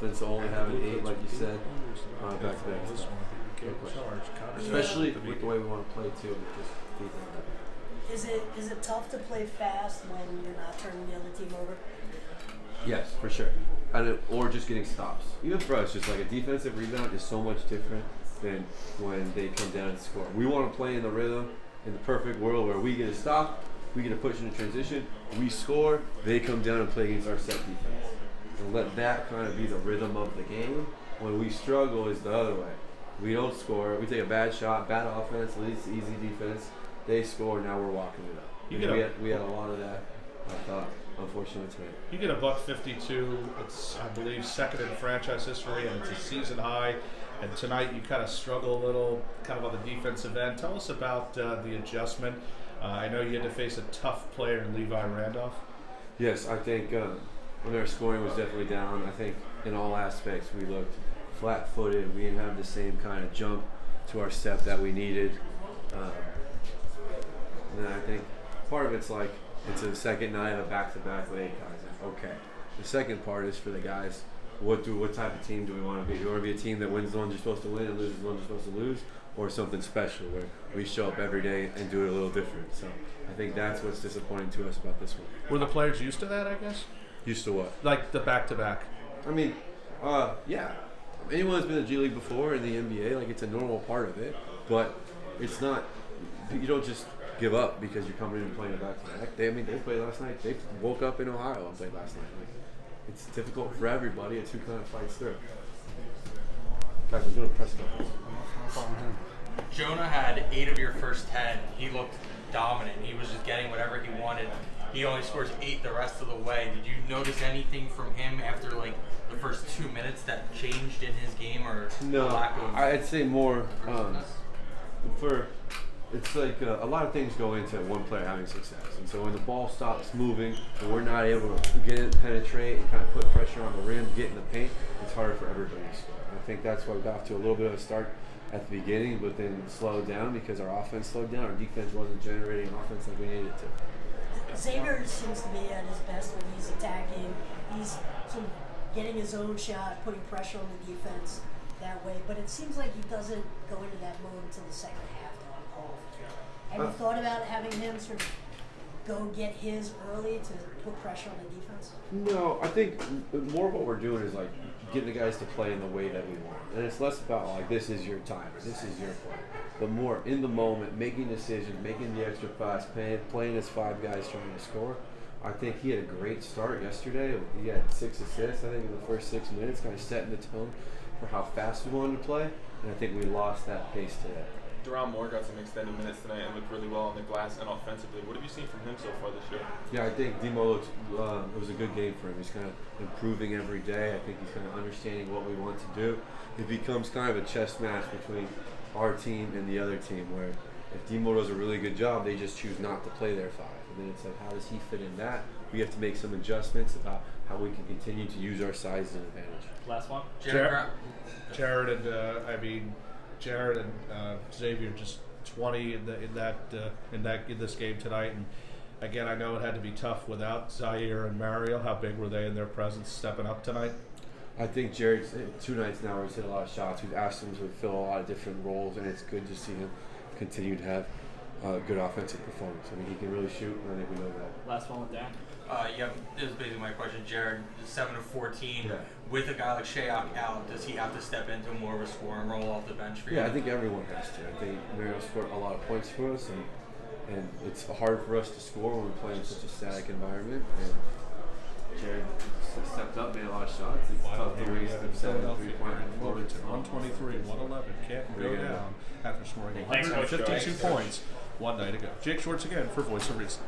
offense, only having 8, like you said, back to back. Especially with the way we want to play too. Is it tough to play fast when you're not turning the other team over? Yes, for sure. Or just getting stops. Even for us, just like a defensive rebound is so much different than when they come down and score. We want to play in the rhythm, in the perfect world where we get a stop, we get a push in a transition, we score, they come down and play against our set defense. And let that kind of be the rhythm of the game. When we struggle is the other way. We don't score, we take a bad shot, bad offense, leads to easy defense, they score, now we're walking it up. We had a lot of that, I thought. Unfortunately tonight. You get a $152. It's, I believe, second in franchise history, and it's a season high. And tonight you kind of struggle a little, kind of on the defensive end. Tell us about the adjustment. I know you had to face a tough player in Levi Randolph. Yes, I think when our scoring was definitely down, I think in all aspects we looked flat-footed. We didn't have the same kind of jump to our step that we needed. And I think part of it's like, it's a second night of back-to-back late guys. Okay. The second part is for the guys. What type of team do we want to be? Do we want to be a team that wins the ones you're supposed to win and loses the ones you're supposed to lose, or something special where we show up every day and do it a little different? So I think that's what's disappointing to us about this one. Were the players used to that? I guess. Used to what? Like the back-to-back. I mean, yeah. Anyone who's been in the G League before in the NBA, like it's a normal part of it, but it's not. You don't just give up because you're coming in and playing a back-to-back. They played last night. They woke up in Ohio and played last night. Like, it's difficult for everybody. It's who kind of fights through. Guys, we're doing a press conference. Jonah had 8 of your first 10. He looked dominant. He was just getting whatever he wanted. He only scores 8 the rest of the way. Did you notice anything from him after like the first 2 minutes that changed in his game, or no? Lack of I'd say more it's like a lot of things go into one player having success. And so when the ball stops moving and we're not able to get it, penetrate, and kind of put pressure on the rim, get in the paint, it's harder for everybody to score. I think that's why we got off to a little bit of a start at the beginning, but then slowed down because our offense slowed down. Our defense wasn't generating offense like we needed to. Xavier seems to be at his best when he's attacking. He's sort of getting his own shot, putting pressure on the defense that way. But it seems like he doesn't go into that mode until the second half. Have you thought about having him sort of go get his early to put pressure on the defense? No, I think more what we're doing is like getting the guys to play in the way that we want. And it's less about like this is your time or this is your play. But more in the moment, making decisions, making the extra pass, playing as 5 guys trying to score. I think he had a great start yesterday. He had 6 assists, I think, in the first 6 minutes, kind of setting the tone for how fast we wanted to play. And I think we lost that pace today. Deron Moore got some extended minutes tonight and looked really well on the glass and offensively. What have you seen from him so far this year? Yeah, I think Demo looks, it was a good game for him. He's kind of improving every day. I think he's kind of understanding what we want to do. It becomes kind of a chess match between our team and the other team where if Demo does a really good job, they just choose not to play their 5. And then it's like, how does he fit in that? We have to make some adjustments about how we can continue to use our size as an advantage. Last one? Jared and Xavier just 20 in this game tonight, and again I know it had to be tough without Zaire and Mario. How big were they in their presence, stepping up tonight? I think Jared's 2 nights now where he's hit a lot of shots. We've asked him to fill a lot of different roles, and it's good to see him continue to have good offensive performance. I mean, he can really shoot, and I think we know that. Last one with Dan. Yeah, this is basically my question. Jared, 7 of 14. Yeah. With a guy like Shayok out, does he have to step into more of a scoring role off the bench for you? Yeah, I think everyone has to. I think Mario scored a lot of points for us, and it's hard for us to score when we play in such a static environment. And Jared stepped up, made a lot of shots. It's tough to waste them 7 3-point performance. 123, 111. Can't go down after scoring 152 points one night ago. Jake Schwartz again for Voice of Reason.